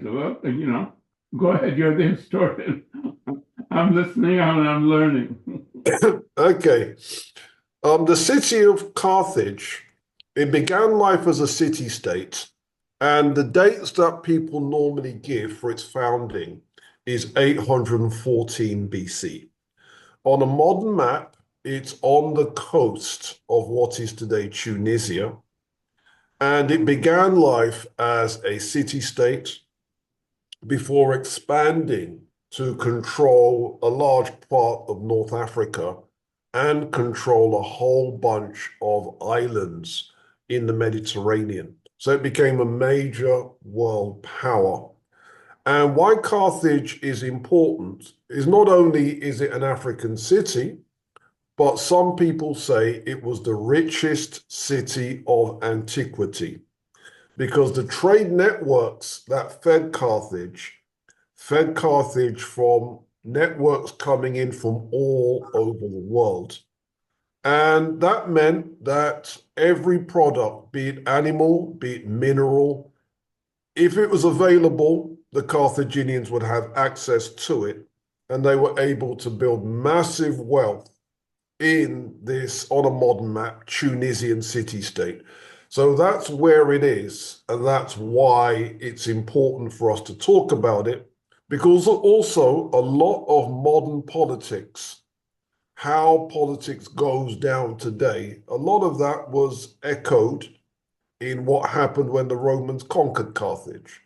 narrative. You know, go ahead, you're the historian. I'm listening and I'm learning. Okay. The city of Carthage, it began life as a city-state, and the dates that people normally give for its founding is 814 BC. On a modern map, it's on the coast of what is today Tunisia, and it began life as a city-state before expanding to control a large part of North Africa and control a whole bunch of islands in the Mediterranean. So it became a major world power. And why Carthage is important is not only is it an African city, but some people say it was the richest city of antiquity, because the trade networks that fed Carthage from networks coming in from all over the world. And that meant that every product, be it animal, be it mineral, if it was available, the Carthaginians would have access to it, and they were able to build massive wealth in this, on a modern map, Tunisian city-state. So that's where it is, and that's why it's important for us to talk about it, because also a lot of modern politics, how politics goes down today, a lot of that was echoed in what happened when the Romans conquered Carthage.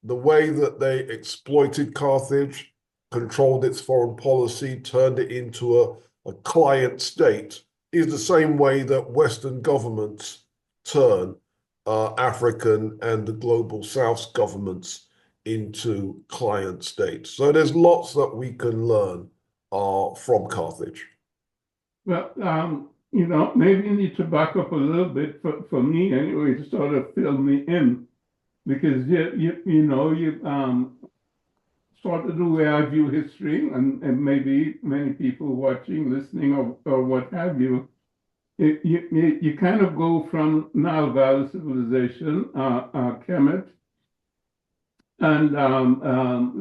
The way that they exploited Carthage, controlled its foreign policy, turned it into a client state, is the same way that Western governments turn African and the global South's governments into client states. So there's lots that we can learn from Carthage. Well, you know, maybe you need to back up a little bit for me anyway to sort of fill me in, because you know, sort of the way I view history, and maybe many people watching, listening, or what have you, you kind of go from Nile Valley civilization, Kemet, and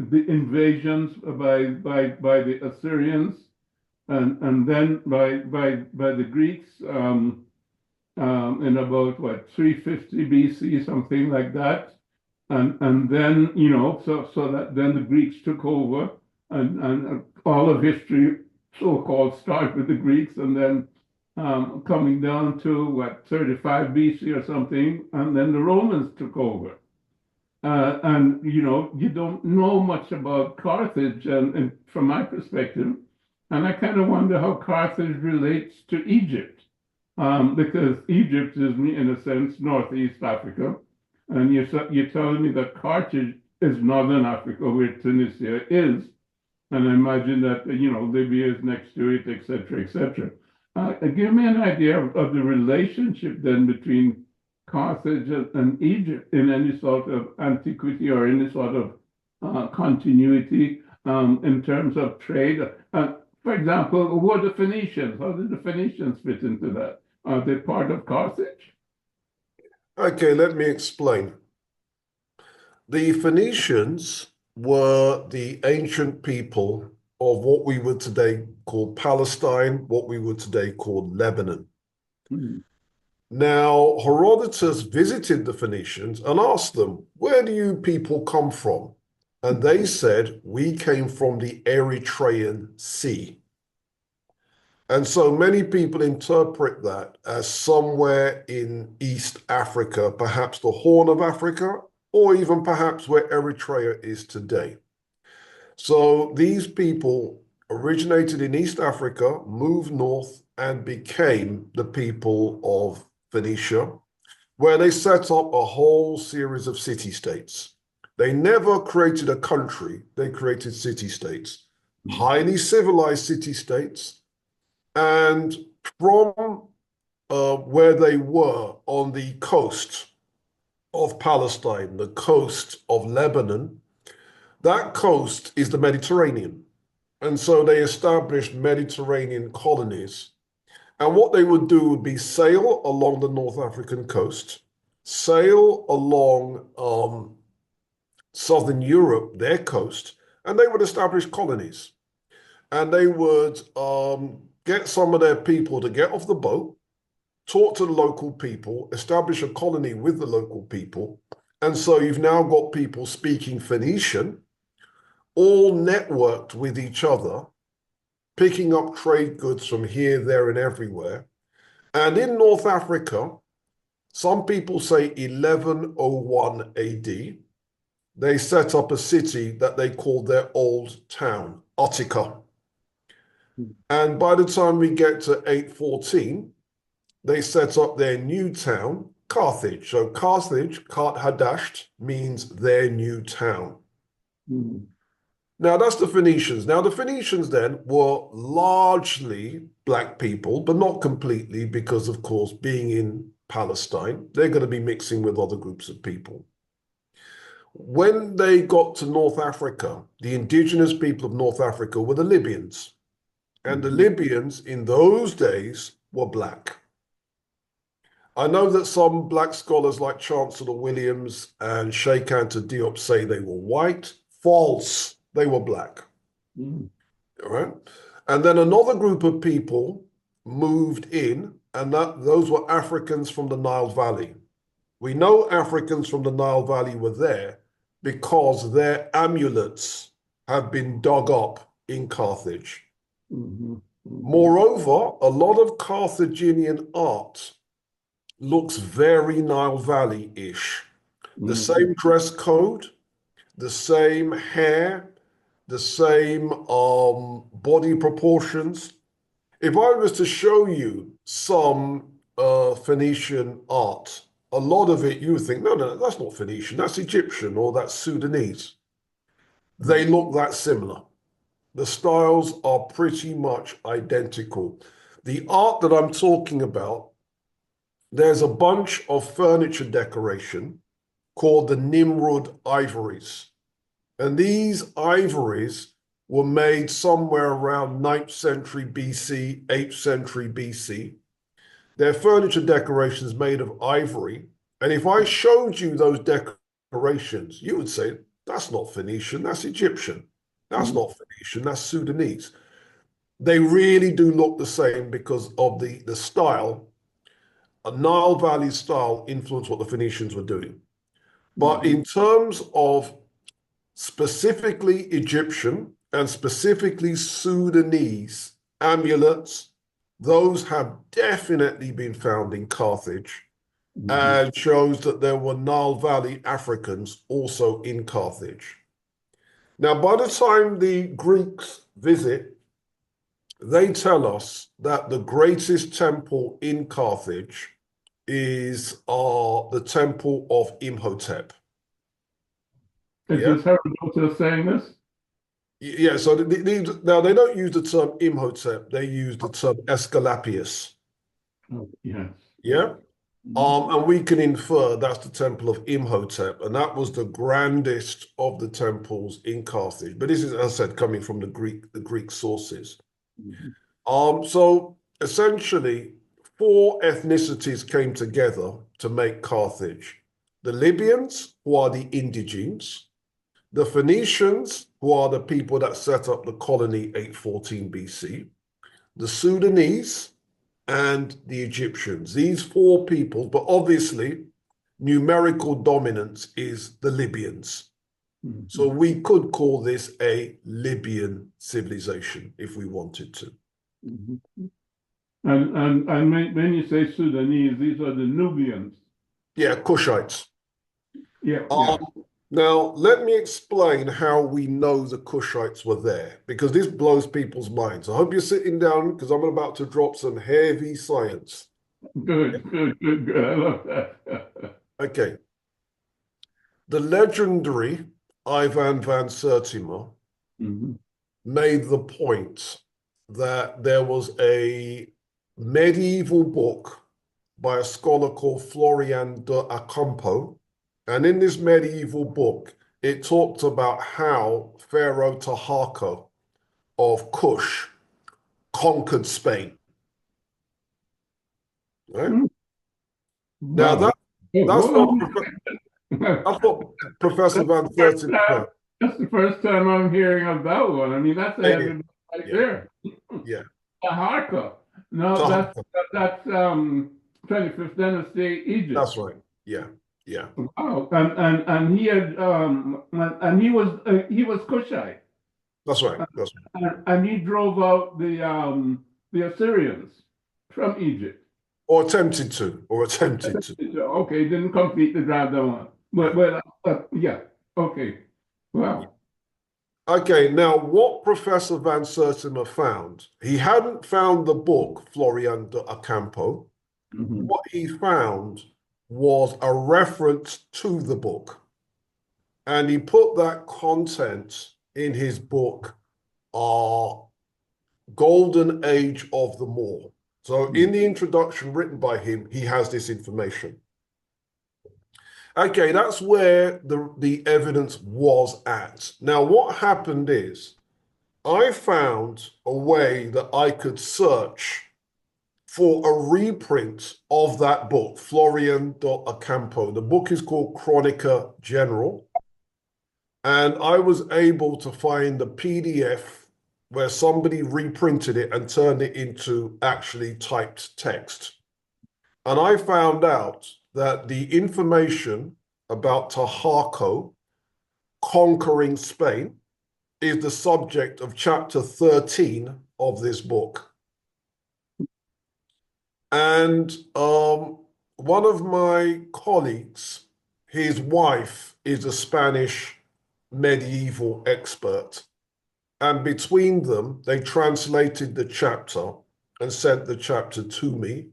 the invasions by the Assyrians, and then by the Greeks in about what 350 BC, something like that, and then you know so that then the Greeks took over, and all of history so-called started with the Greeks, and then coming down to what 35 BC or something, and then the Romans took over. And you know, you don't know much about Carthage, and from my perspective, and I kind of wonder how Carthage relates to Egypt, because Egypt is, in a sense, Northeast Africa, and you're telling me that Carthage is Northern Africa, where Tunisia is, and I imagine that you know Libya is next to it, etc., etc. Give me an idea of the relationship then between Carthage and Egypt in any sort of antiquity or any sort of continuity in terms of trade. For example, who are the Phoenicians? How did the Phoenicians fit into that? Are they part of Carthage? Okay, let me explain. The Phoenicians were the ancient people of what we would today call Palestine, what we would today call Lebanon. Hmm. Now, Herodotus visited the Phoenicians and asked them, where do you people come from? And they said, we came from the Eritrean Sea. And so many people interpret that as somewhere in East Africa, perhaps the Horn of Africa, or even perhaps where Eritrea is today. So these people originated in East Africa, moved north, and became the people of Phoenicia, where they set up a whole series of city-states. They never created a country, they created city-states, highly civilized city-states. And from where they were on the coast of Palestine, the coast of Lebanon, that coast is the Mediterranean. And so they established Mediterranean colonies. And what they would do would be sail along the North African coast, sail along southern Europe, their coast, and they would establish colonies. And they would get some of their people to get off the boat, talk to the local people, establish a colony with the local people. And so you've now got people speaking Phoenician, all networked with each other, picking up trade goods from here, there, and everywhere. And in North Africa, some people say 1101 AD, they set up a city that they called their old town, Utica. And by the time we get to 814, they set up their new town, Carthage. So Carthage, Kart Hadasht, means their new town. Mm. Now that's the Phoenicians. Now the Phoenicians then were largely black people, but not completely, because of course, being in Palestine, they're going to be mixing with other groups of people. When they got to North Africa, the indigenous people of North Africa were the Libyans. And the Libyans in those days were black. I know that some black scholars like Chancellor Williams and Sheikh Anta Diop say they were white. False. They were black. Mm. All right. And then another group of people moved in, and those were Africans from the Nile Valley. We know Africans from the Nile Valley were there because their amulets have been dug up in Carthage. Mm-hmm. Mm-hmm. Moreover, a lot of Carthaginian art looks very Nile Valley-ish. The same dress code, the same hair, the same body proportions. If I was to show you some Phoenician art, a lot of it you would think, no, that's not Phoenician, that's Egyptian or that's Sudanese. They look that similar. The styles are pretty much identical. The art that I'm talking about, there's a bunch of furniture decoration called the Nimrud ivories. And these ivories were made somewhere around 9th century BC, 8th century BC. They're furniture decorations made of ivory. And if I showed you those decorations, you would say, that's not Phoenician, that's Egyptian. That's not Phoenician, that's Sudanese. They really do look the same because of the style. A Nile Valley style influenced what the Phoenicians were doing. But in terms of specifically Egyptian and specifically Sudanese amulets, those have definitely been found in Carthage and shows that there were Nile Valley Africans also in Carthage. Now, by the time the Greeks visit, they tell us that the greatest temple in Carthage is the temple of Imhotep. Is this Herodotus saying this? Yeah, so now they don't use the term Imhotep, they use the term Aesculapius. Oh, yes. Yeah? And we can infer that's the temple of Imhotep, and that was the grandest of the temples in Carthage. But this is, as I said, coming from the Greek sources. So essentially, 4 ethnicities came together to make Carthage. The Libyans, who are the indigenes, the Phoenicians, who are the people that set up the colony 814 BC, the Sudanese, and the Egyptians. These 4 people, but obviously numerical dominance is the Libyans. So we could call this a Libyan civilization if we wanted to. And when you say Sudanese, these are the Nubians. Yeah, Kushites. Yeah. Now, let me explain how we know the Kushites were there, because this blows people's minds. I hope you're sitting down, because I'm about to drop some heavy science. Good. I love that. Okay. The legendary Ivan van Sertima made the point that there was a medieval book by a scholar called Florian de Acampo. And in this medieval book, it talked about how Pharaoh Taharqa of Kush conquered Spain. Right? Now, that's not... That's what Professor Van First Sertima time- found. That's the first time I'm hearing of that one. I mean, that's a Yeah, heavy right yeah, there. yeah. The Harka. No, Tahaka. that's 25th dynasty Egypt. That's right. Yeah, yeah. Wow. And he had and he was Cushite. That's right. That's right. And he drove out the Assyrians from Egypt. Or attempted to, or attempted to. Okay, didn't complete the drive that one. Yeah. But yeah, okay. Yeah. Wow. Okay, now what Professor Van Sertima found, he hadn't found the book Florian de Ocampo. Mhm. What he found was a reference to the book. And he put that content in his book, Golden Age of the Moor. So in the introduction written by him, he has this information. Okay, that's where the evidence was at. Now, what happened is I found a way that I could search for a reprint of that book, Florian de Ocampo. The book is called Chronica General. And I was able to find the PDF where somebody reprinted it and turned it into actually typed text. And I found out that the information about Taharko conquering Spain is the subject of chapter 13 of this book. And one of my colleagues, his wife is a Spanish medieval expert. And between them, they translated the chapter and sent the chapter to me.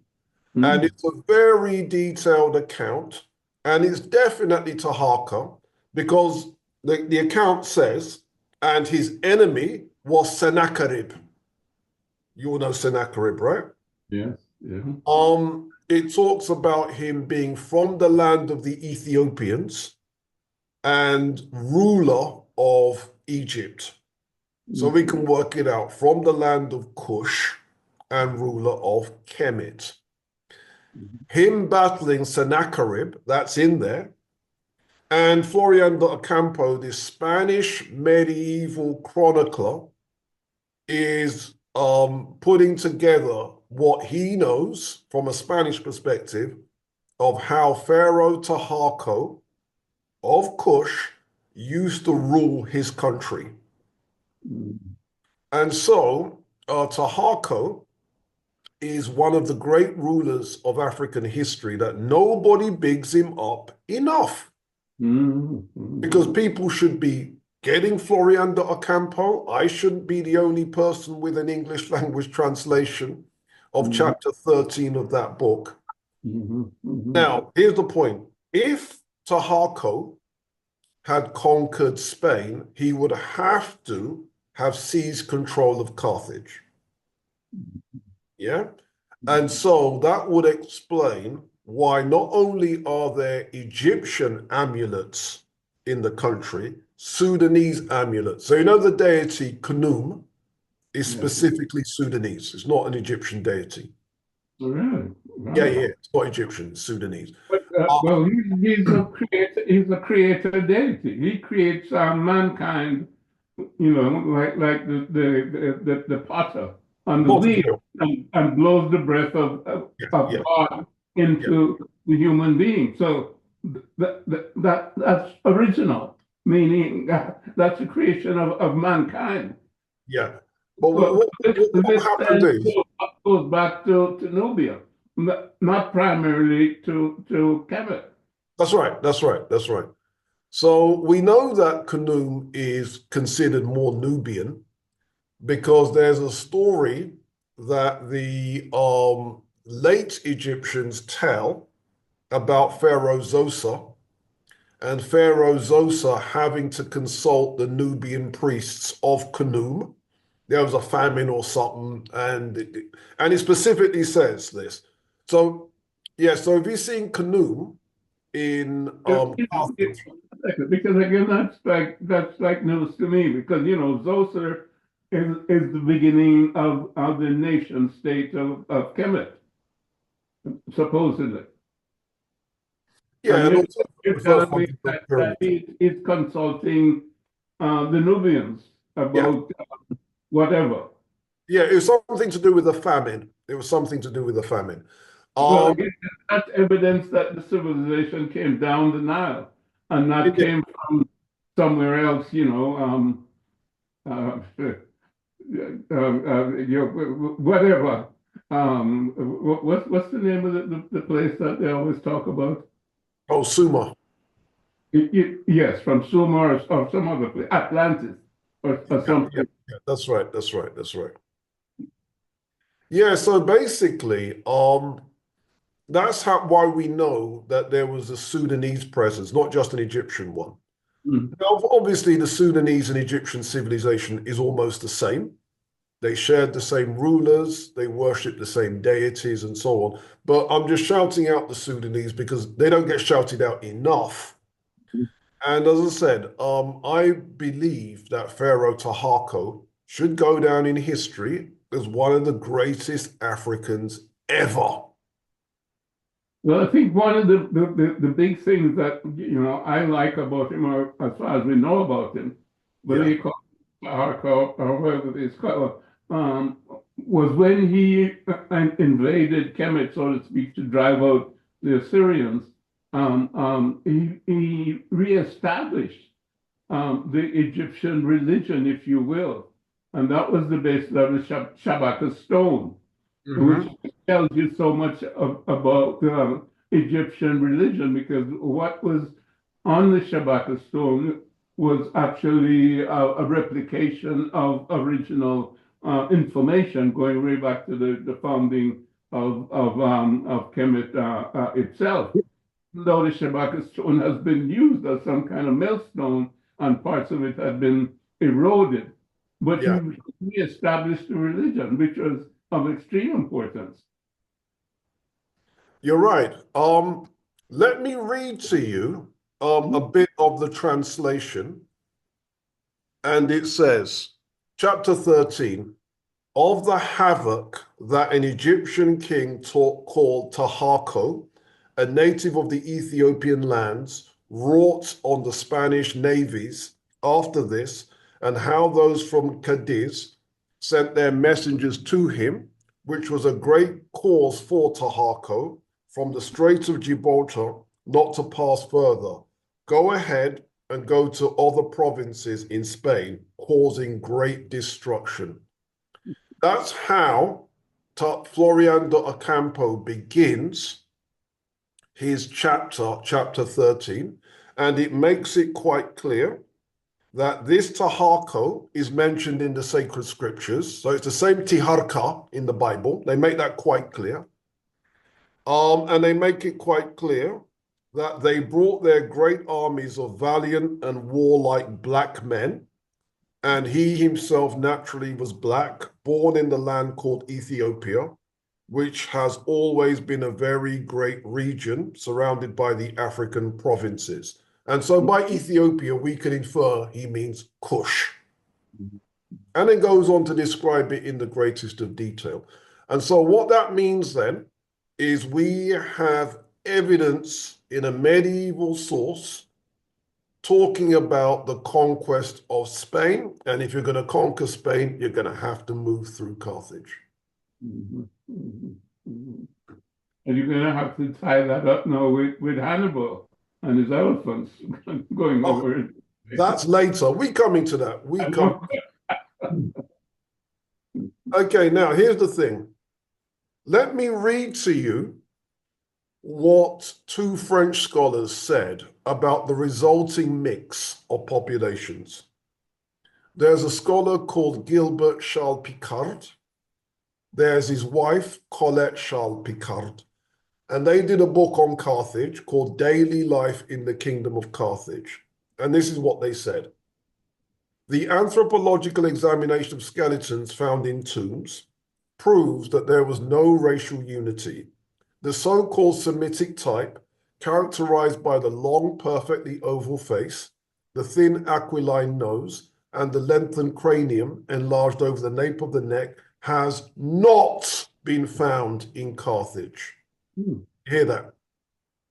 Mm. And it's a very detailed account. And it's definitely Taharka because the account says, and his enemy was Sennacherib. You all know Sennacherib, right? Yes. Yeah. It talks about him being from the land of the Ethiopians and ruler of Egypt. So we can work it out from the land of Cush and ruler of Kemet. Him battling Sennacherib, that's in there. And Florian de Ocampo, the Spanish medieval chronicler, is putting together what he knows from a Spanish perspective of how Pharaoh Taharko of Cush used to rule his country. And so Taharko is one of the great rulers of African history that nobody bigs him up enough. Because people should be getting Florian de Ocampo. I shouldn't be the only person with an English language translation of chapter 13 of that book. Now, here's the point. If Taharko had conquered Spain, he would have to have seized control of Carthage. Yeah? And so that would explain why not only are there Egyptian amulets in the country, Sudanese amulets. So you know the deity Khnum is specifically Sudanese. It's not an Egyptian deity. Really? Wow. Yeah, it's not Egyptian, it's Sudanese. But, well, he's a creator deity. He creates mankind, like the potter on the wheel and blows the breath of God into the human being. So that's original, meaning that's the creation of mankind. Yeah. But what happened is goes back to Nubia, not primarily to Kemet. That's right. So we know that Khnum is considered more Nubian because there's a story that the late Egyptians tell about Pharaoh Zoser and Pharaoh Zoser having to consult the Nubian priests of Khnum. There was a famine or something, and it specifically says this. So, yeah, so if you're seeing Khnum in because again, that's like news to me because Zoser is the beginning of the nation state of Kemet, supposedly. Yeah, and also You're refer telling me funding of that pyramids. he's consulting the Nubians Yeah, about whatever. yeah, it was something to do with the famine. It was something to do with the famine. Well, Um, again, that's evidence that the civilization came down the Nile and not it- came from somewhere else, uh, whatever. What's the name of the place that they always talk about? oh, Suma. Yes, from Sumer or some other place, Atlantis or Yeah, yeah, something. yeah, that's right, that's right, that's right. Yeah, so basically, that's how why we know that there was a Sudanese presence, not just an Egyptian one. Mm. Now, obviously, the Sudanese and Egyptian civilization is almost the same. They shared the same rulers, they worshiped the same deities, and so on. But I'm just shouting out the Sudanese because they don't get shouted out enough. And as I said, I believe that Pharaoh Taharqa should go down in history as one of the greatest Africans ever. Well, I think one of the big things that I like about him, or as far as we know about him, whether Yeah, you call it Arco or whatever it's called, was when he invaded Kemet, so to speak, to drive out the Assyrians. He reestablished the Egyptian religion, if you will, and that was the basis of the Shabaka stone, which hmm, tells you so much about Egyptian religion, because what was on the Shabaka stone was actually a replication of original information going way back to the founding of Kemet itself. Though the Shabaka stone has been used as some kind of millstone and parts of it have been eroded, but yeah, he established a religion which was of extreme importance. you're right. Let me read to you a bit of the translation, and it says, chapter 13, of the havoc that an Egyptian king called Taharqa, a native of the Ethiopian lands, wrought on the Spanish navies after this, and how those from Cadiz sent their messengers to him, which was a great cause for Taharqa from the Strait of Gibraltar not to pass further. Go ahead and go to other provinces in Spain, causing great destruction. That's how Florian de Ocampo begins his chapter 13, and it makes it quite clear that this Taharqa is mentioned in the sacred scriptures. So it's the same Tiharka in the Bible. They make that quite clear. And they make it quite clear that they brought their great armies of valiant and warlike black men, and he himself naturally was black, born in the land called Ethiopia, which has always been a very great region surrounded by the African provinces. And so by Ethiopia, we can infer he means Kush. And then goes on to describe it in the greatest of detail. And so what that means then is we have evidence in a medieval source talking about the conquest of Spain. And if you're going to conquer Spain, you're going to have to move through Carthage. Mhm, mhm, mhm. And you're going to have to tie that up now with Hannibal and his elephants going Oh, over it. that's later. We coming to that. We I come. know. Okay, now here's the thing. Let me read to you what two French scholars said about the resulting mix of populations. There's a scholar called Gilbert Charles Picard. There's his wife, Colette Charles Picard. And they did a book on Carthage called Daily Life in the Kingdom of Carthage. And this is what they said. The anthropological examination of skeletons found in tombs proves that there was no racial unity. The so-called Semitic type, characterized by the long, perfectly oval face, the thin aquiline nose, and the lengthened cranium enlarged over the nape of the neck, has not been found in Carthage. Hmm. Hear that?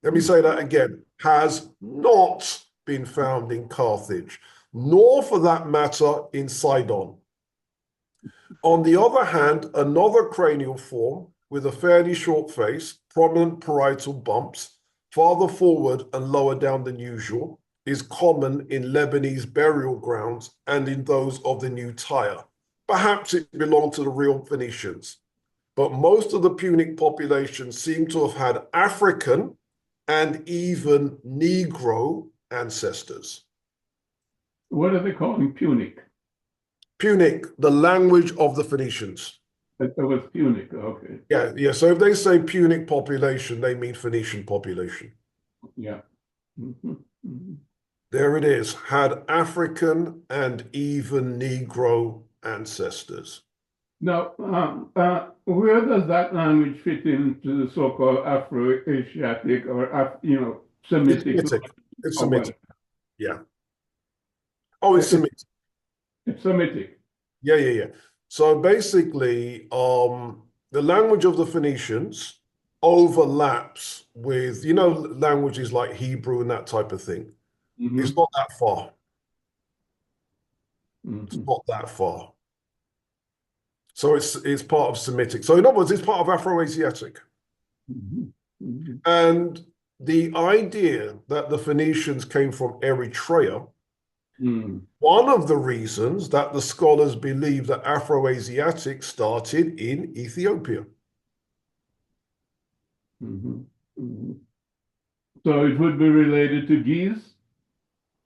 Let me say that again, has not been found in Carthage, nor for that matter in Sidon. On the other hand, another cranial form with a fairly short face, prominent parietal bumps, farther forward and lower down than usual, is common in Lebanese burial grounds and in those of the New Tyre. Perhaps it belonged to the real Phoenicians, but most of the Punic population seem to have had African and even Negro ancestors. What are they calling Punic? Punic, the language of the Phoenicians. It was Punic, okay. Yeah. So if they say Punic population, they mean Phoenician population. Yeah. Mm-hmm. Mm-hmm. There it is, had African and even Negro ancestors. Now, where does that language fit into the so-called Afro-Asiatic or, Semitic? It's Semitic. It's Or Semitic. what? Yeah. Oh, it's Semitic. It's Semitic. Yeah. So basically, the language of the Phoenicians overlaps with, languages like Hebrew and that type of thing. Mm-hmm. It's not that far. Mm-hmm. It's not that far. So it's part of Semitic. So in other words, it's part of Afro-Asiatic. Mm-hmm. Mm-hmm. And the idea that the Phoenicians came from Eritrea, one of the reasons that the scholars believe that Afro-Asiatic started in Ethiopia. Mm-hmm. Mm-hmm. So it would be related to Geese?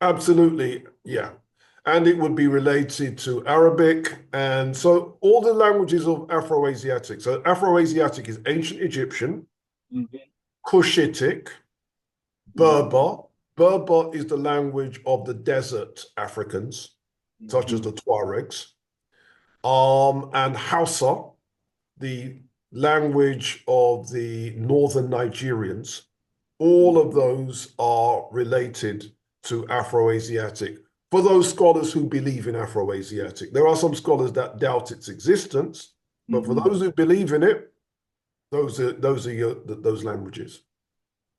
Absolutely, yeah. And it would be related to Arabic. And so all the languages of Afro-Asiatic. So Afro-Asiatic is ancient Egyptian, Cushitic, Berber. Berber is the language of the desert Africans, such as the Tuaregs. And Hausa, the language of the northern Nigerians. All of those are related to Afro-Asiatic. For those scholars who believe in Afro-Asiatic, there are some scholars that doubt its existence, but for those who believe in it, those are those languages.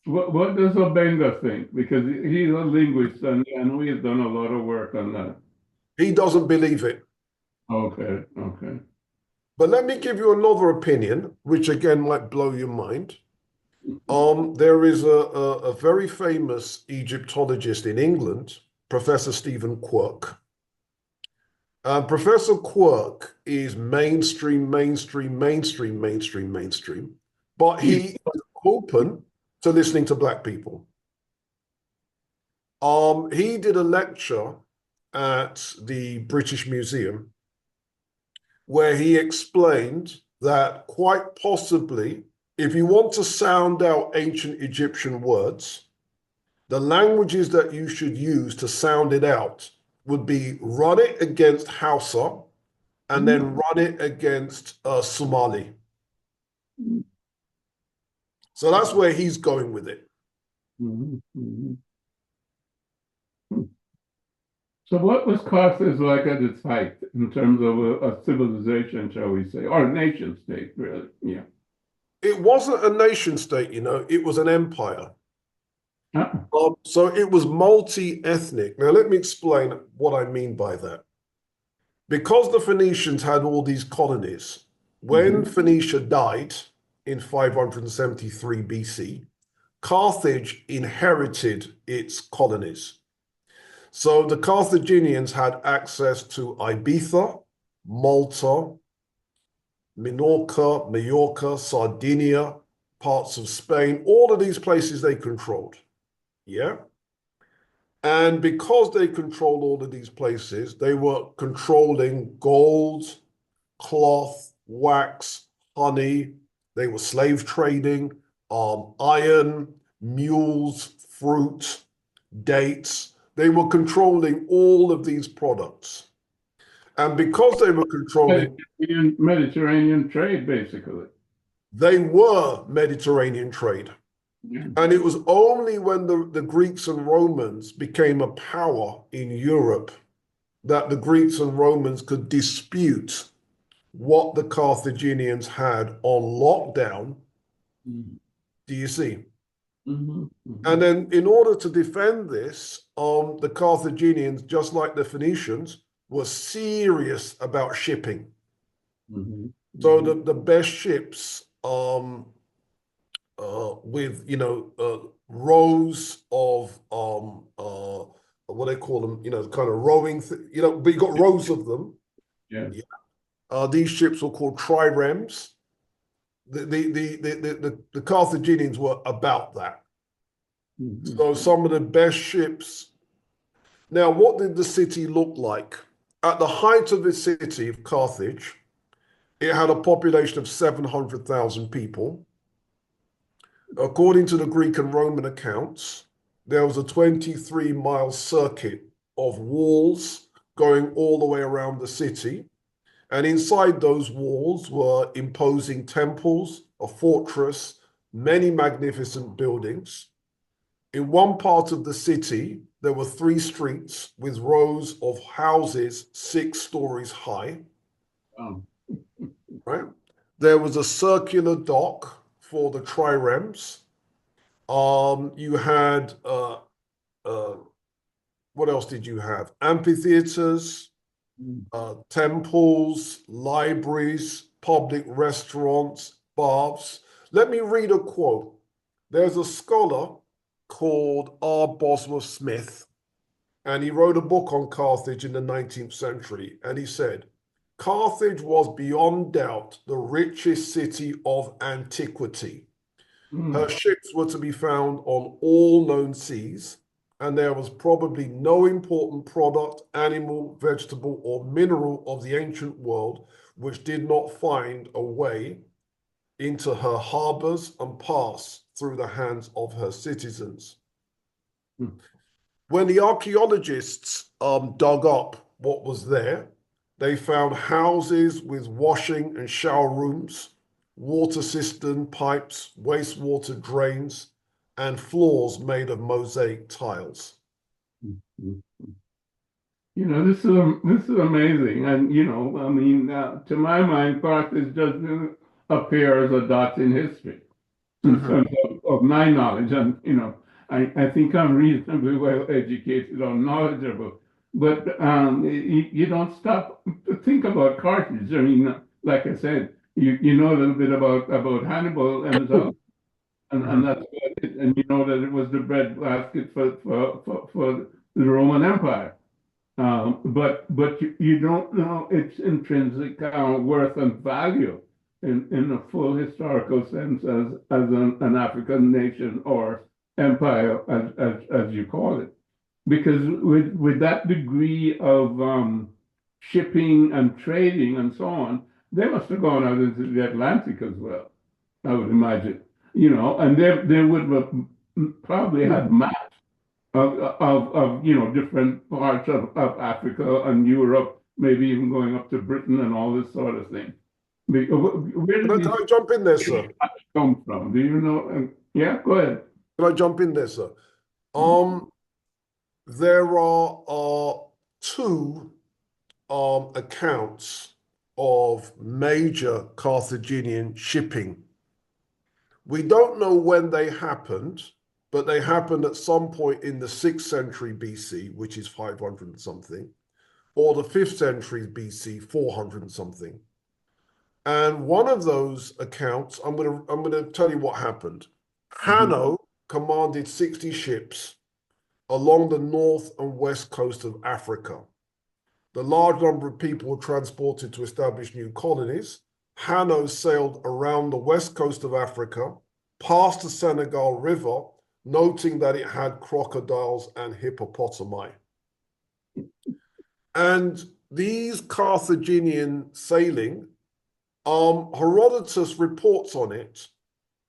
What does Obenga think? Because he's a linguist and we have done a lot of work on that. He doesn't believe it. Okay. But let me give you another opinion, which again might blow your mind. There is a very famous Egyptologist in England, Professor Stephen Quirk. Professor Quirk is mainstream, but he is open to listening to Black people. He did a lecture at the British Museum where he explained that quite possibly, if you want to sound out ancient Egyptian words, the languages that you should use to sound it out would be run it against Hausa and then run it against Somali. So that's where he's going with it. So what was Carthage like at its height in terms of a civilization, shall we say, or a nation state, really? Yeah. It wasn't a nation state, it was an empire. Uh-uh. So it was multi-ethnic. Now, let me explain what I mean by that. Because the Phoenicians had all these colonies, when Phoenicia died in 573 BC, Carthage inherited its colonies. So the Carthaginians had access to Ibiza, Malta, Minorca, Majorca, Sardinia, parts of Spain, all of these places they controlled. Yeah. And because they controlled all of these places, they were controlling gold, cloth, wax, honey. They were slave trading, iron, mules, fruit, dates. They were controlling all of these products. And because they were controlling Mediterranean trade, basically. They were Mediterranean trade. Yeah. And it was only when the Greeks and Romans became a power in Europe that the Greeks and Romans could dispute what the Carthaginians had on lockdown. Do you see? Mhm. And Mhm. then in order to defend this, the Carthaginians, just like the Phoenicians, were serious about shipping. Mhm. So Mhm. the best ships with, rows of, what they call them, kind of rowing, but you got rows of them. Yeah. Yeah. These ships were called triremes. The Carthaginians were about that. Mhm. So some of the best ships. Now, what did the city look like? At the height of the city of Carthage, it had a population of 700,000 people. According to the Greek and Roman accounts, there was a 23-mile circuit of walls going all the way around the city. And inside those walls were imposing temples, a fortress, many magnificent buildings. In one part of the city, there were 3 streets with rows of houses 6 stories high, Wow. right? There was a circular dock for the triremes. You had, uh, what else did you have? Amphitheaters, Mhm. temples, libraries, public restaurants, baths. Let me read a quote. There's a scholar called R. Bosworth Smith, and he wrote a book on Carthage in the 19th century. And he said, Carthage was beyond doubt the richest city of antiquity. Her Mhm. ships were to be found on all known seas, and there was probably no important product, animal, vegetable, or mineral of the ancient world which did not find a way into her harbors and pass through the hands of her citizens. Mhm. When the archaeologists dug up what was there, they found houses with washing and shower rooms, water cistern pipes, wastewater drains, and floors made of mosaic tiles. Mhm. This is amazing, and I mean, to my mind, Carthage doesn't appear as a dot in history in Mhm. terms of my knowledge, and I think I'm reasonably well educated or knowledgeable, but you don't stop to think about Carthage. I mean, like I said, you know a little bit about Hannibal and so, and Mhm. that's about it, and you know that it was the breadbasket for the Roman Empire. But you don't know its intrinsic worth and value in a full historical sense as an African nation or empire, as you call it. Because with that degree of shipping and trading and so on, they must have gone out into the Atlantic as well, I would imagine. And they would have probably had maps of different parts of Africa and Europe, maybe even going up to Britain and all this sort of thing. Where Can did I, these can I jump in there, sir? come from? Do you know? Yeah, go ahead. Can I jump in there, sir? Um, there are two accounts of major Carthaginian shipping. We don't know when they happened, but they happened at some point in the 6th century BC, which is 500 and something, or the 5th century BC, 400 and something. And one of those accounts, I'm gonna tell you what happened. Mhm. Hanno commanded 60 ships along the north and west coast of Africa. The large number of people were transported to establish new colonies. Hanno sailed around the west coast of Africa, past the Senegal River, noting that it had crocodiles and hippopotami. And these Carthaginian sailing, Herodotus reports on it,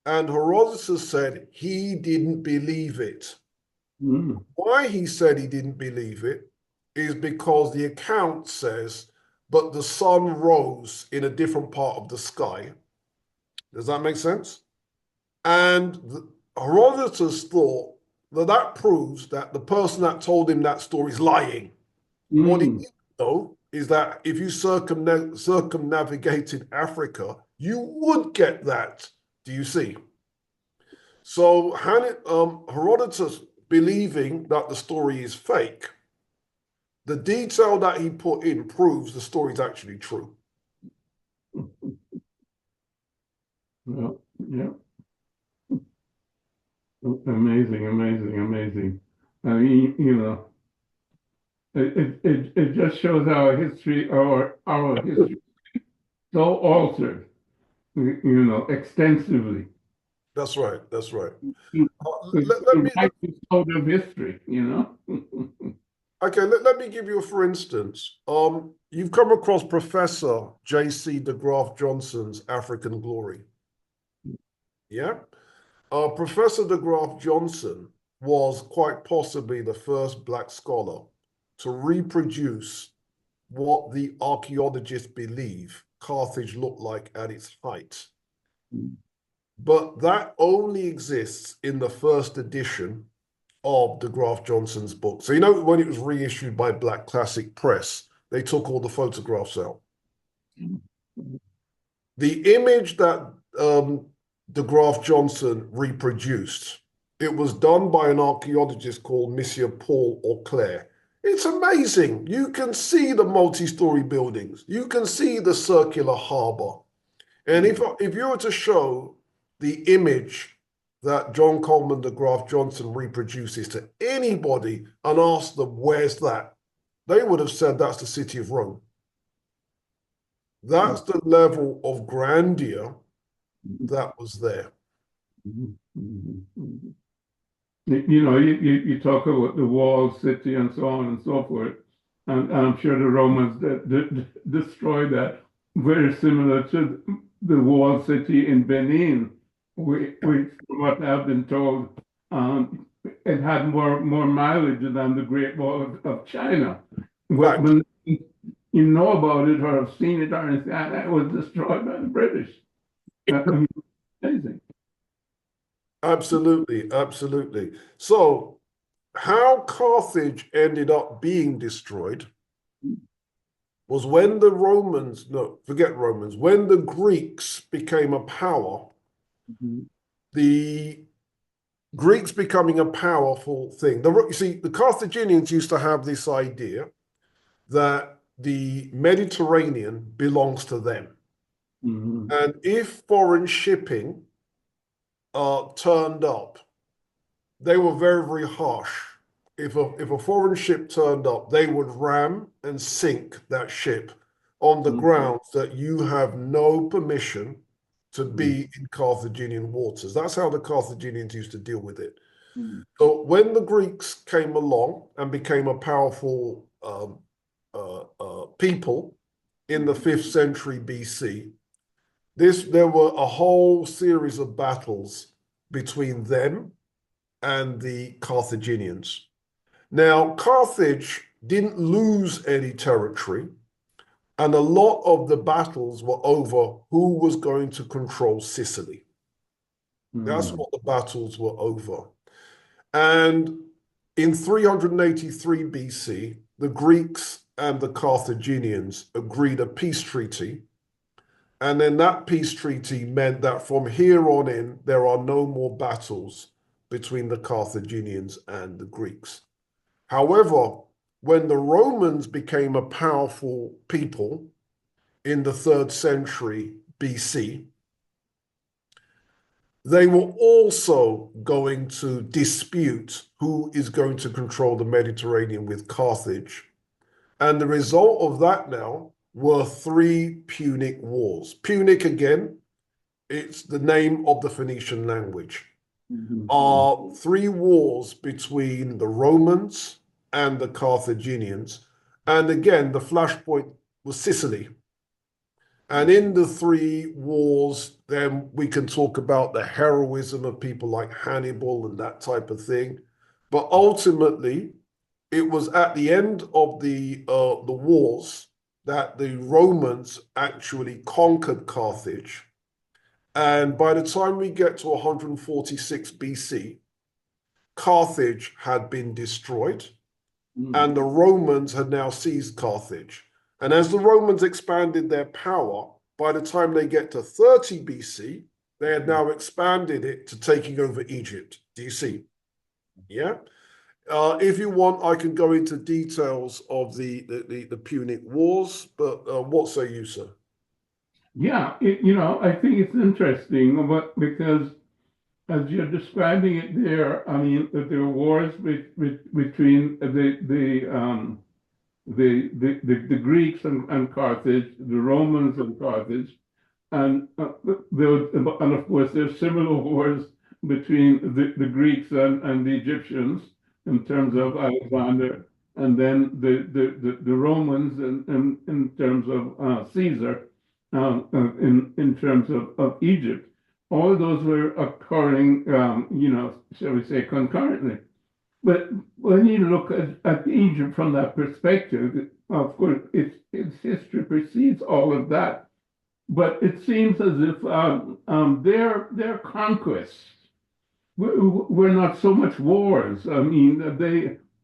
and Herodotus said he didn't believe it. Mhm. Why he said he didn't believe it is because the account says, but the sun rose in a different part of the sky. Does that make sense? And Herodotus thought that that proves that the person that told him that story is lying. What he Mhm. didn't know is that if you circumnavigated Africa, you would get that. Do you see? So Herodotus, believing that the story is fake, the detail that he put in proves the story is actually true. Well, yeah. Amazing, amazing, amazing. I mean, it just shows our history so altered, extensively. That's right. That's right. Let The me righteous code of history. okay. Let me give you a for instance. You've come across Professor J.C. de Graaf Johnson's African Glory. Yeah. Professor de Graaf Johnson was quite possibly the first Black scholar to reproduce what the archaeologists believe Carthage looked like at its height. But that only exists in the first edition of de Graaf Johnson's book. So, when it was reissued by Black Classic Press, they took all the photographs out. The image that de Graaf Johnson reproduced, it was done by an archaeologist called Monsieur Paul Auclair. It's amazing. You can see the multi-story buildings. You can see the circular harbor. And if you were to show the image that John Coleman de Graaf Johnson reproduces to anybody and ask them, where's that? They would have said that's the city of Rome. That's the level of grandeur that was there. You talk about the walled city and so on and so forth, and I'm sure the Romans destroyed that, very similar to the walled city in Benin, which from what I've been told, it had more mileage than the Great Wall of China. Right. When you know about it or have seen it or anything, that was destroyed by the British. Amazing. Absolutely, absolutely. So, how Carthage ended up being destroyed was when the Romans, no, forget Romans, when the Greeks became a power, the Greeks becoming a powerful thing. You see, the Carthaginians used to have this idea that the Mediterranean belongs to them. And if foreign shipping turned up, they were very, very harsh. If a foreign ship turned up, they would ram and sink that ship on the grounds that you have no permission to be in Carthaginian waters. That's how the Carthaginians used to deal with it. So when the Greeks came along and became a powerful people in the 5th century BC, there were a whole series of battles between them and the Carthaginians. Now, Carthage didn't lose any territory, and a lot of the battles were over who was going to control Sicily. That's what the battles were over. And in 383 BC, the Greeks and the Carthaginians agreed a peace treaty. And then that peace treaty meant that from here on in, there are no more battles between the Carthaginians and the Greeks. However, when the Romans became a powerful people in the 3rd century BC, they were also going to dispute who is going to control the Mediterranean with Carthage. And the result of that now were 3 Punic Wars. Punic, again, it's the name of the Phoenician language. 3 wars between the Romans and the Carthaginians. And again, the flashpoint was Sicily. And in the 3 wars, then we can talk about the heroism of people like Hannibal and that type of thing. But ultimately, it was at the end of the wars that the Romans actually conquered Carthage. And by the time we get to 146 BC, Carthage had been destroyed, and the Romans had now seized Carthage. And as the Romans expanded their power, by the time they get to 30 BC, They had now expanded it to taking over Egypt. Do you see? Yeah. If you want, I can go into details of the Punic Wars, but what say you, sir? Yeah, I think it's interesting, because as you're describing it there, I mean, that there were wars between the Greeks and Carthage, the Romans and Carthage, and and of course there's similar wars between the Greeks and the Egyptians in terms of Alexander, and then the Romans in terms of Caesar, in terms of Egypt. All those were occurring, shall we say, concurrently. But when you look at Egypt from that perspective, of course, its history precedes all of that. But it seems as if their conquests were not so much wars. I mean,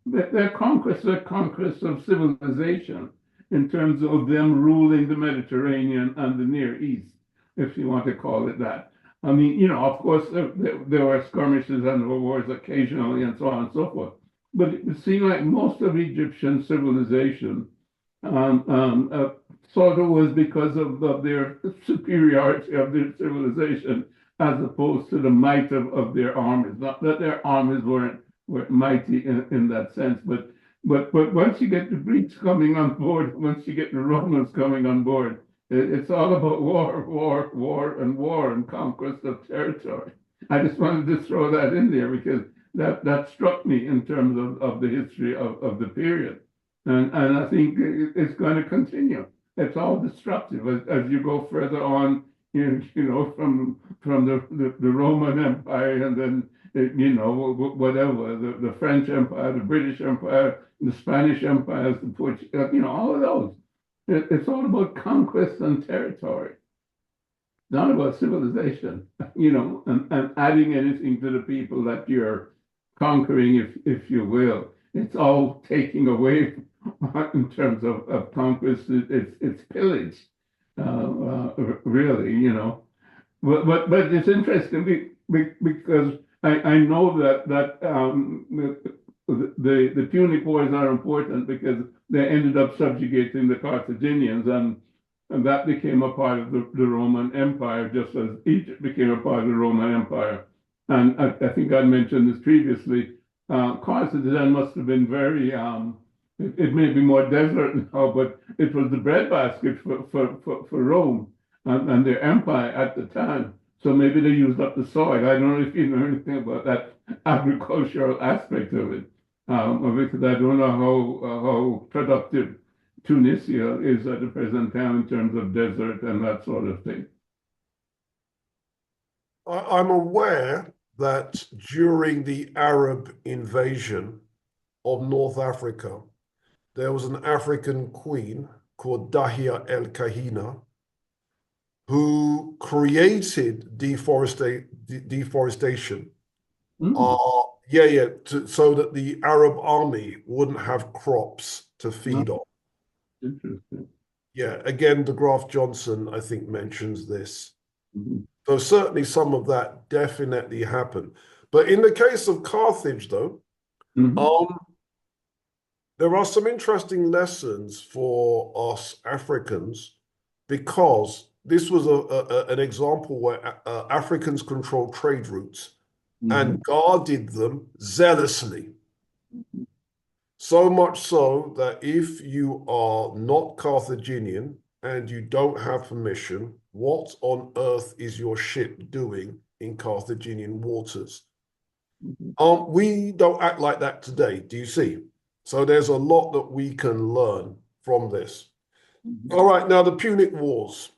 their conquests are conquests of civilization in terms of them ruling the Mediterranean and the Near East, if you want to call it that. I mean, of course, there were skirmishes and wars occasionally and so on and so forth. But it seemed like most of Egyptian civilization sort of was because of their superiority of their civilization as opposed to the might of their armies. Not that their armies weren't mighty in that sense, but once you get the Greeks coming on board, once you get the Romans coming on board, it's all about war and conquest of territory. I just wanted to throw that in there because that struck me in terms of the history of the period. And I think it's going to continue. It's all destructive as you go further on, from the Roman Empire, and then whatever, the French Empire, the British Empire, the Spanish empires, the Portuguese, all of those. It's all about conquest and territory, not about civilization, and adding anything to the people that you're conquering, if you will. It's all taking away in terms of conquest. It's pillage, really, But it's interesting because I know that the Punic Wars are important because they ended up subjugating the Carthaginians, and that became a part of the Roman Empire, just as Egypt became a part of the Roman Empire. And I think I mentioned this previously. Carthage then must have been very, it may be more desert now, but it was the breadbasket for Rome and their empire at the time. So maybe they used up the soil. I don't know if you know anything about that agricultural aspect of it, because I don't know how productive Tunisia is at the present time in terms of desert and that sort of thing. I'm aware that during the Arab invasion of North Africa, there was an African queen called Dahia el Kahina who created deforestation. So that the Arab army wouldn't have crops to feed on. Interesting. Yeah, again, de Graaf Johnson, I think, mentions this. Mm-hmm. So certainly some of that definitely happened. But in the case of Carthage, though, there are some interesting lessons for us Africans, because this was an example where Africans controlled trade routes and guarded them zealously. So much so that if you are not Carthaginian and you don't have permission, what on earth is your ship doing in Carthaginian waters? We don't act like that today, do you see? So there's a lot that we can learn from this. All right, now the Punic Wars.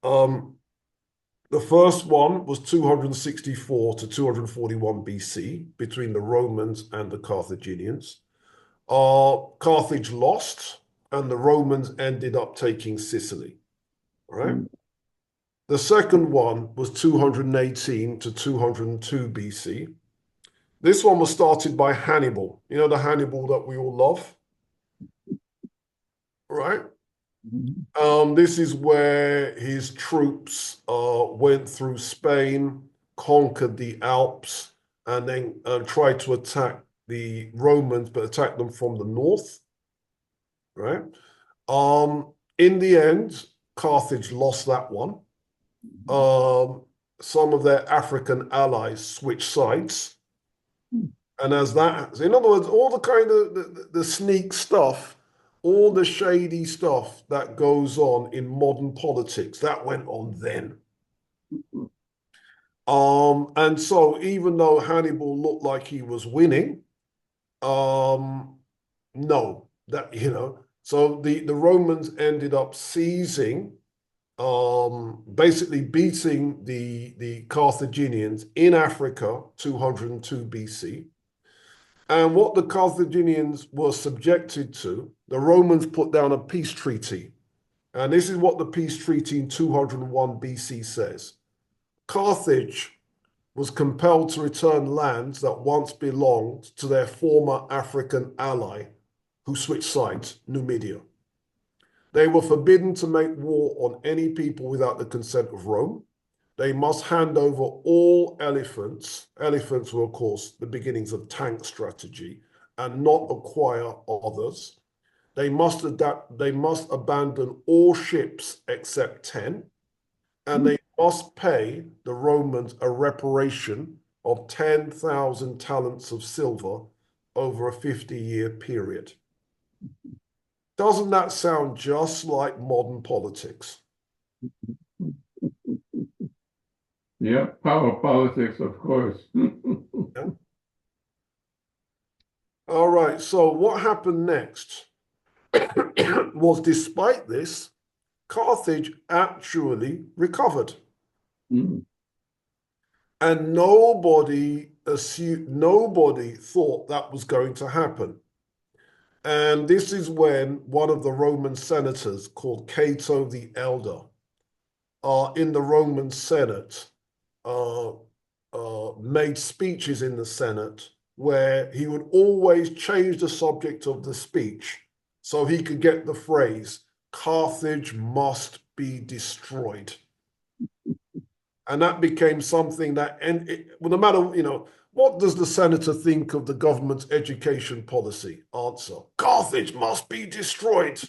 The first one was 264 to 241 BC between the Romans and the Carthaginians. Carthage lost, and the Romans ended up taking Sicily. All right. The second one was 218 to 202 BC. This one was started by Hannibal. You know, the Hannibal that we all love, right? Mhm. This is where his troops went through Spain, conquered the Alps, and then tried to attack the Romans, but attacked them from the north, right? In the end, Carthage lost that one. Some of their African allies switched sides. And as that, in other words, all the kind of the sneak stuff, all the shady stuff that goes on in modern politics, that went on then. And so even though Hannibal looked like he was winning, um, no, that so the Romans ended up seizing, basically beating the Carthaginians in Africa, 202 BC. And what the Carthaginians were subjected to, the Romans put down a peace treaty. And this is what the peace treaty in 201 BC says. Carthage was compelled to return lands that once belonged to their former African ally who switched sides, Numidia. They were forbidden to make war on any people without the consent of Rome. They must hand over all elephants. Elephants were, of course, the beginnings of tank strategy, and not acquire others. They must abandon all ships except 10, and they must pay the Romans a reparation of 10,000 talents of silver over a 50-year period. Doesn't that sound just like modern politics? Yeah, power politics, of course. Yeah. All right, so what happened next was, despite this, Carthage actually recovered. Mm. And nobody thought that was going to happen. And this is when one of the Roman senators called Cato the Elder, in the Roman Senate, made speeches in the Senate where he would always change the subject of the speech so he could get the phrase, Carthage must be destroyed. And that became something that, well, no matter, what does the senator think of the government's education policy? Answer, Carthage must be destroyed.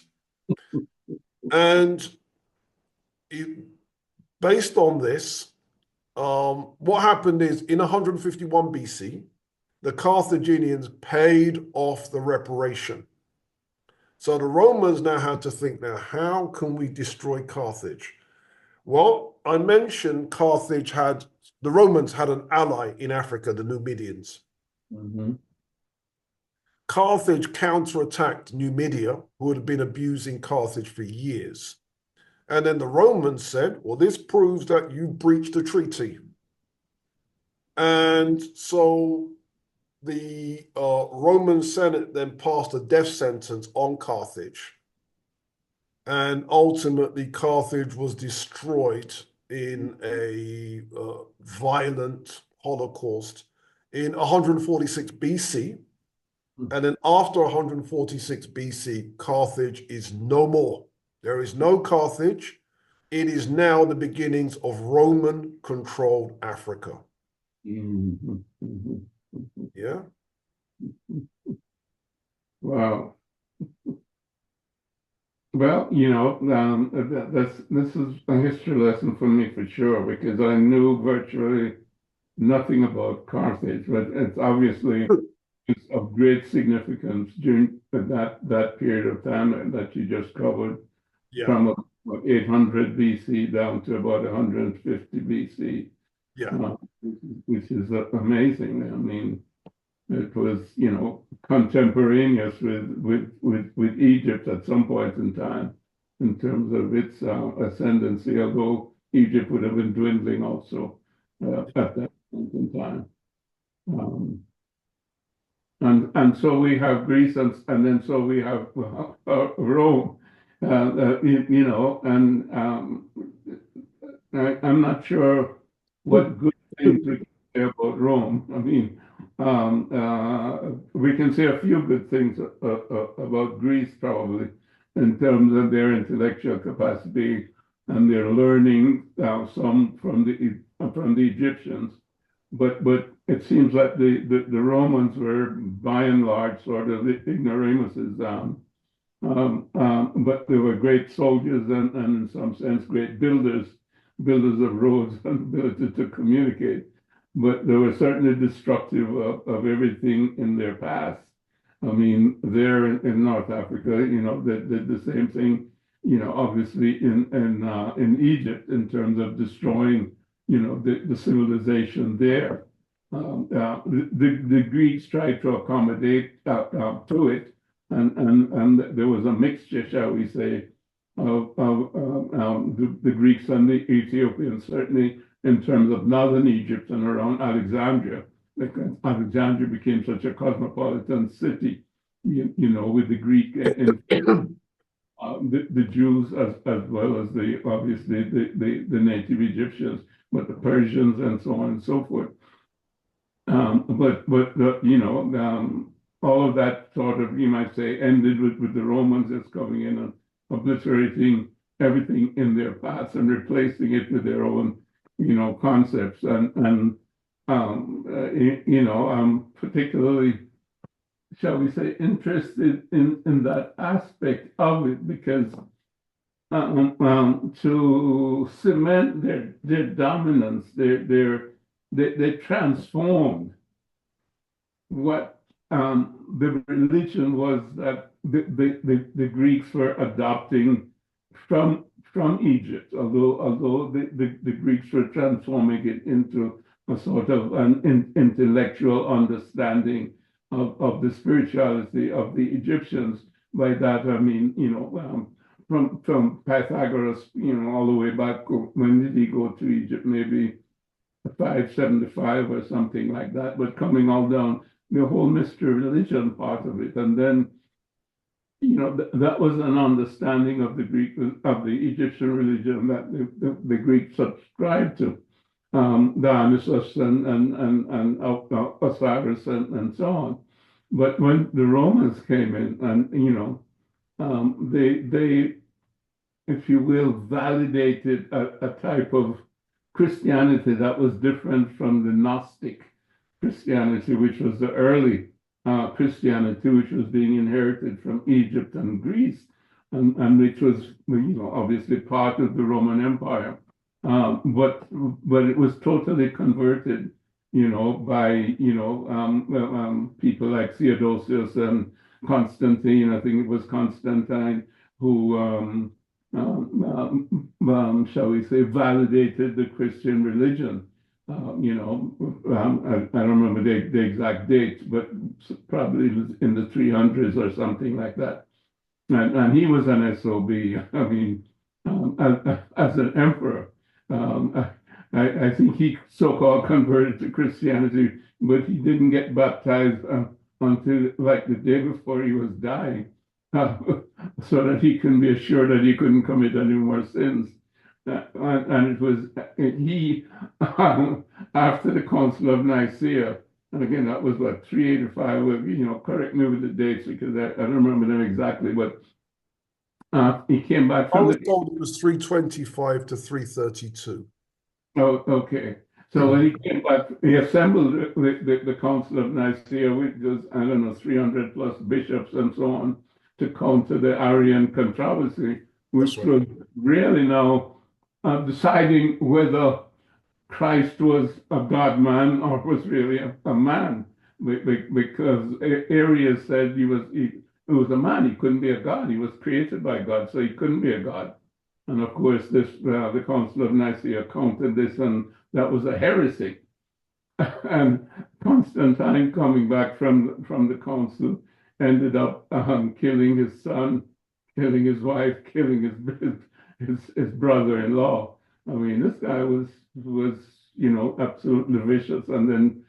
And it, based on this, what happened is in 151 BC, the Carthaginians paid off the reparation. So the Romans now had to think, now, how can we destroy Carthage? Well, I mentioned the Romans had an ally in Africa, the Numidians. Mm-hmm. Carthage counterattacked Numidia, who had been abusing Carthage for years. And then the Romans said, well, this proves that you breached the treaty. And so the Roman Senate then passed a death sentence on Carthage. And ultimately, Carthage was destroyed in a violent Holocaust in 146 BC. And then after 146 BC, Carthage is no more. There is no Carthage. It is now the beginnings of Roman-controlled Africa. Mm-hmm. Mm-hmm. Yeah? Wow. Well, this is a history lesson for me for sure, because I knew virtually nothing about Carthage, but it's obviously it's of great significance during that period of time that you just covered, Yeah, from about 800 BC down to about 150 BC, yeah, uh, which is amazing. I mean, it was, contemporaneous with Egypt at some point in time in terms of its ascendancy, although Egypt would have been dwindling also at that point in time. Um, and so we have Greece, and then so we have Rome, and I'm not sure what good things we can say about Rome. I mean, we can say a few good things about Greece, probably, in terms of their intellectual capacity and their learning, some from the Egyptians. But it seems like the Romans were by and large sort of ignoramuses. But they were great soldiers and in some sense great builders of roads and ability to communicate. But they were certainly destructive of everything in their past. I mean, there in North Africa, they did the same thing, obviously in Egypt in terms of destroying, the civilization there. The Greeks tried to accommodate to it, and there was a mixture, shall we say, of the Greeks and the Ethiopians, certainly in terms of northern Egypt and around Alexandria, because Alexandria became such a cosmopolitan city, with the Greek and the Jews as well as obviously the native Egyptians, but the Persians and so on and so forth. All of that sort of, you might say, ended with the Romans just coming in and obliterating everything in their past and replacing it with their own, concepts. And I'm particularly, shall we say, interested in that aspect of it because to cement their dominance, they transformed what the religion was that the Greeks were adopting from Egypt, although the Greeks were transforming it into a sort of an intellectual understanding of the spirituality of the Egyptians. By that I mean, from Pythagoras, all the way back. When did he go to Egypt? Maybe 575 or something like that. But coming all down, the whole mystery religion part of it, and then that was an understanding of the Egyptian religion that the Greeks subscribed to, Dionysus and Osiris and so on. But when the Romans came in, and they, if you will, validated a type of Christianity that was different from the Gnostic Christianity, which was the early Christianity, which was being inherited from Egypt and Greece, and which was, obviously part of the Roman Empire. But it was totally converted, by people like Theodosius and Constantine. I think it was Constantine who, shall we say, validated the Christian religion. I don't remember the exact date, but probably in the 300s or something like that. And he was an SOB. I mean, as an emperor, I think he so-called converted to Christianity, but he didn't get baptized until like the day before he was dying, so that he can be assured that he couldn't commit any more sins. And it was he, after the Council of Nicaea, and again, that was what, 385, correct me with the dates because I don't remember them exactly, but he came back from I was told it was 325 to 332. Oh, okay. So when he came back, he assembled the Council of Nicaea, which was, I don't know, 300 plus bishops and so on, to counter the Arian controversy, which was really now deciding whether Christ was a God-man or was really a man, because Arius said he was a man. He couldn't be a God. He was created by God, so he couldn't be a God. And of course, the Council of Nicaea countered this, and that was a heresy. And Constantine, coming back from the council, ended up killing his son, killing his wife, killing his brother-in-law. I mean, this guy was absolutely vicious. And then,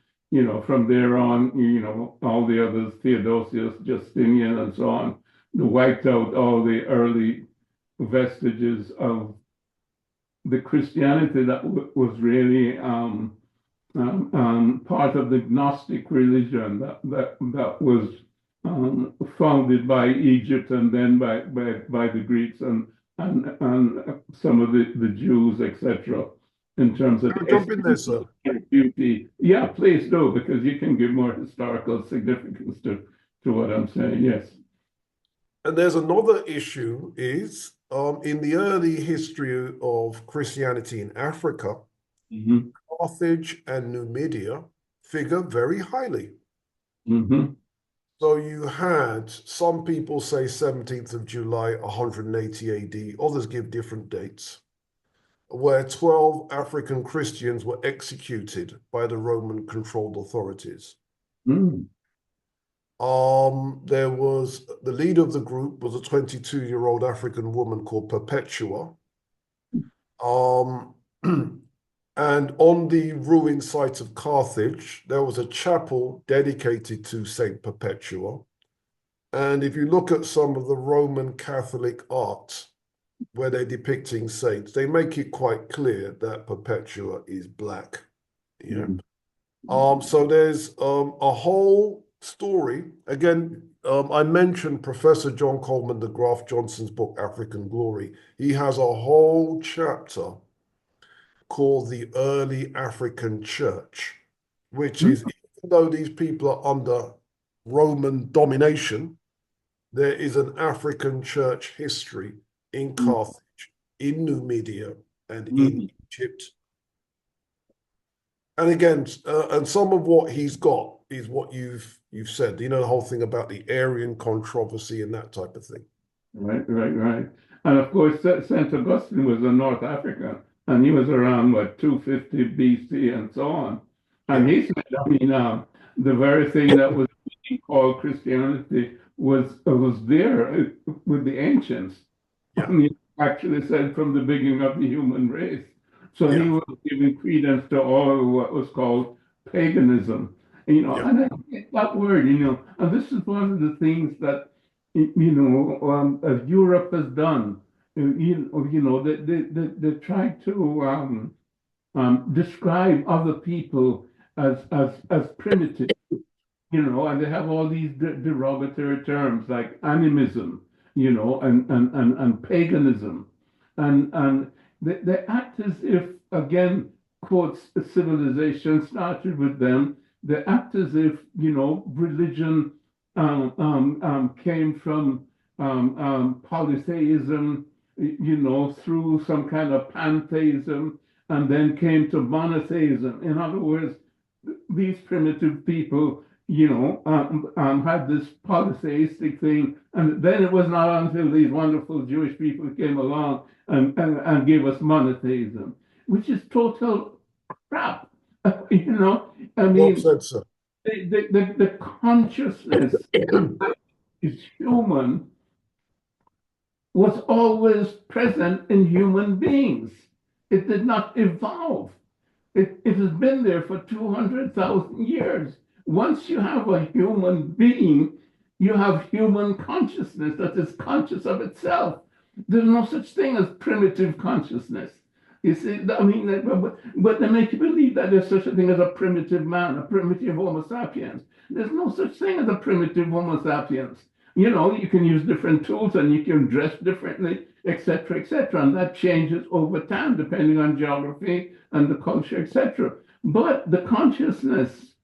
from there on, all the others, Theodosius, Justinian, and so on, they wiped out all the early vestiges of the Christianity that was really part of the Gnostic religion that was founded by Egypt and then by the Greeks and some of the Jews, etc. In terms of Can I jump in there, sir? beauty. Yeah, please do, because you can give more historical significance to what I'm saying. Yes. And there's another issue is in the early history of Christianity in Africa, Mm-hmm. Carthage and Numidia figure very highly. Mm-hmm. So you had some people say 17th of July, 180 AD, others give different dates, where 12 African Christians were executed by the Roman-controlled authorities. Mm-hmm. There was the leader of the group was a 22-year-old African woman called Perpetua. Um, and on the ruined site of Carthage, there was a chapel dedicated to Saint Perpetua. And if you look at some of the Roman Catholic art where they're depicting saints, they make it quite clear that Perpetua is Black. Yeah. So there's a whole story. Again, I mentioned Professor John Coleman DeGraff Johnson's book, African Glory. He has a whole chapter called The Early African Church, which is, even though these people are under Roman domination, there is an African church history in Carthage, in Numidia, and in Egypt. And again, and some of what he's got is what you've said. You know, the whole thing about the Aryan controversy and that type of thing. Right. And of course, Saint Augustine was in North Africa, and he was around what 250 BC and so on. And he said, I mean, the very thing that was being called Christianity was there with the ancients. Yeah. And he actually said from the beginning of the human race. So he was giving credence to all what was called paganism. And, and I get that word, and this is one of the things that, Europe has done. They try to describe other people as primitive, and they have all these derogatory terms like animism, and paganism, and they act as if, again, quotes, civilization started with them. They act as if, religion came from polytheism, through some kind of pantheism, and then came to monotheism. In other words, these primitive people, had this polytheistic thing, and then it was not until these wonderful Jewish people came along and gave us monotheism, which is total crap. I mean, Well said, sir. the consciousness is human was always present in human beings. It did not evolve. It has been there for 200,000 years. Once you have a human being, you have human consciousness that is conscious of itself. There's no such thing as primitive consciousness. You see, I mean, but they make you believe that there's such a thing as a primitive man, a primitive Homo sapiens. There's no such thing as a primitive Homo sapiens. You can use different tools and you can dress differently, etc., etc., and that changes over time depending on geography and the culture, etc. But the consciousness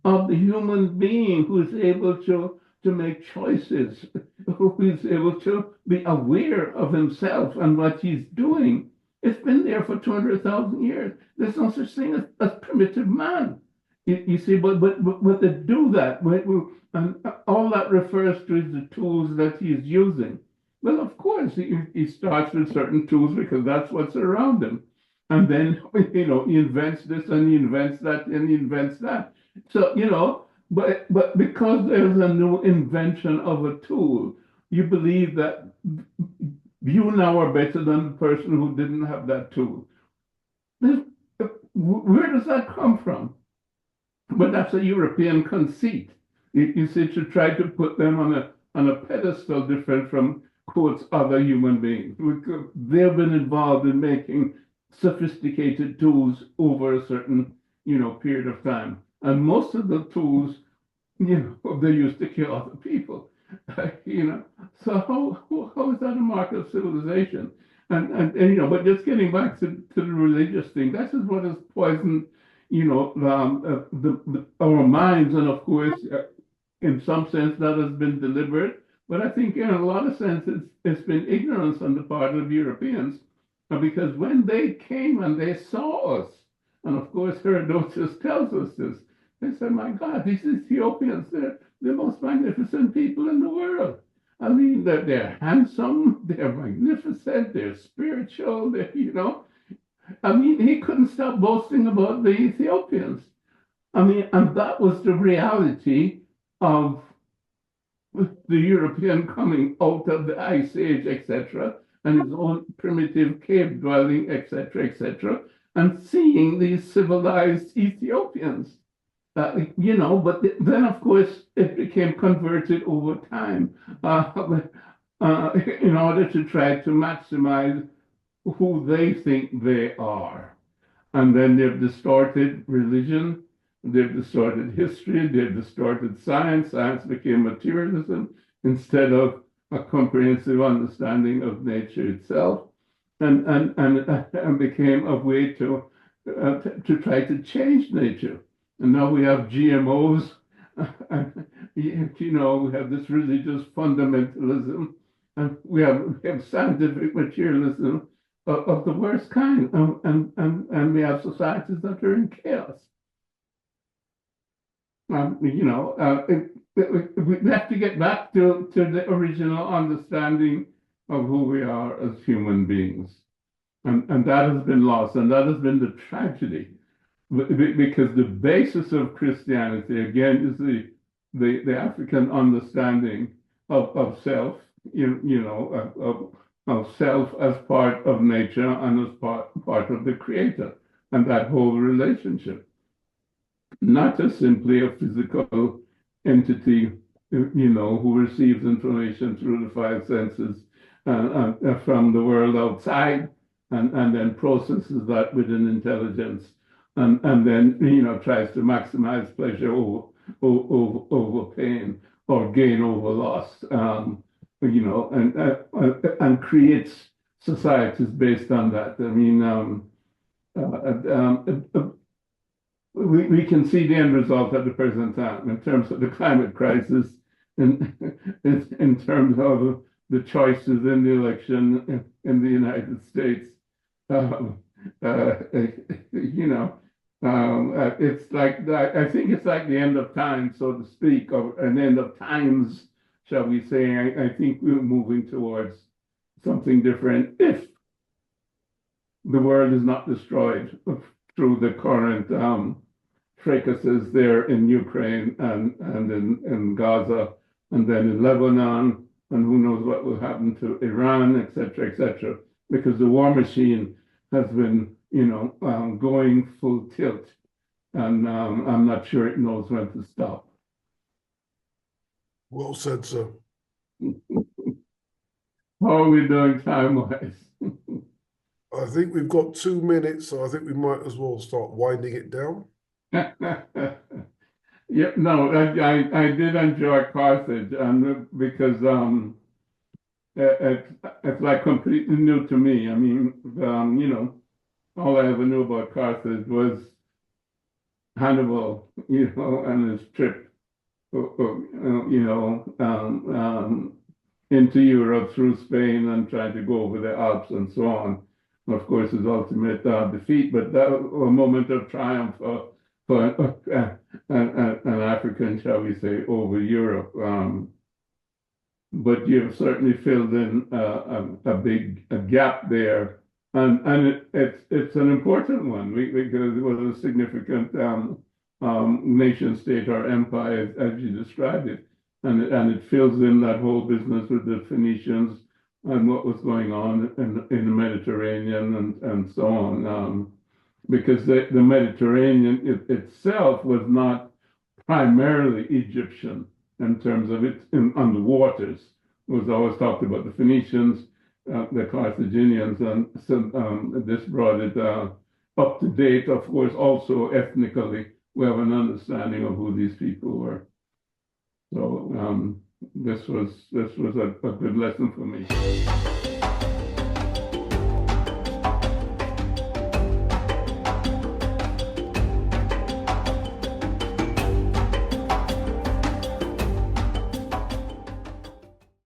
of the human being who is able to make choices, who is able to be aware of himself and what he's doing, it's been there for 200,000 years. There's no such thing as primitive man. You see, but they do that, and all that refers to is the tools that he's using. Well, of course, he starts with certain tools because that's what's around him. And then, he invents this and he invents that and he invents that. So, but because there's a new invention of a tool, you believe that you now are better than the person who didn't have that tool. Where does that come from? But that's a European conceit. You see, to try to put them on a pedestal different from, quotes, other human beings. They've been involved in making sophisticated tools over a certain, period of time. And most of the tools they used to kill other people. So how is that a mark of civilization? But just getting back to the religious thing, this is what has poisoned, our minds, and of course, in some sense, that has been deliberate. But I think in a lot of sense, it's been ignorance on the part of Europeans, because when they came and they saw us, and of course Herodotus tells us this, they said, "My God, these Ethiopians, they're the most magnificent people in the world. I mean, they're handsome, they're magnificent, they're spiritual, I mean, he couldn't stop boasting about the Ethiopians. I mean, and that was the reality of the European coming out of the Ice Age, etc., and his own primitive cave dwelling, etc., and seeing these civilized Ethiopians. But then, of course, it became converted over time in order to try to maximize who they think they are. And then they've distorted religion, they've distorted history, they've distorted science. Science became materialism instead of a comprehensive understanding of nature itself, and became a way to try to change nature. And now we have GMOs, and we have this religious fundamentalism, and we have scientific materialism of the worst kind, and we have societies that are in chaos. We have to get back to the original understanding of who we are as human beings, and that has been lost, and that has been the tragedy, because the basis of Christianity again is the African understanding of self, of self as part of nature and as part of the Creator, and that whole relationship, not as simply a physical entity, who receives information through the five senses from the world outside, and then processes that with an intelligence, and then tries to maximize pleasure over pain, or gain over loss, and creates societies based on that. I mean, we can see the end result at the present time in terms of the climate crisis, in terms of the choices in the election in the United States. It's like I think it's like the end of time, so to speak, or an end of times, shall we say. I think we're moving towards something different if the world is not destroyed through the current fracases there in Ukraine and in Gaza, and then in Lebanon, and who knows what will happen to Iran, etc., because the war machine has been, going full tilt, and I'm not sure it knows when to stop. Well said, sir. How are we doing time-wise? I think we've got 2 minutes, so I think we might as well start winding it down. Yeah, no, I did enjoy Carthage, and because it's like completely new to me. I mean, all I ever knew about Carthage was Hannibal, and his trip, into Europe through Spain and trying to go over the Alps and so on. Of course, his ultimate defeat, but that was a moment of triumph for an African, shall we say, over Europe. But you've certainly filled in a gap there, and it's an important one because it was a significant nation state or empire, as you described it, and it fills in that whole business with the Phoenicians and what was going on in the Mediterranean and so on, because the Mediterranean itself was not primarily Egyptian in terms of it on the waters. It was always talked about the Phoenicians, the Carthaginians, and so this brought it up to date. Of course, also ethnically, we have an understanding of who these people were. So this was a good lesson for me.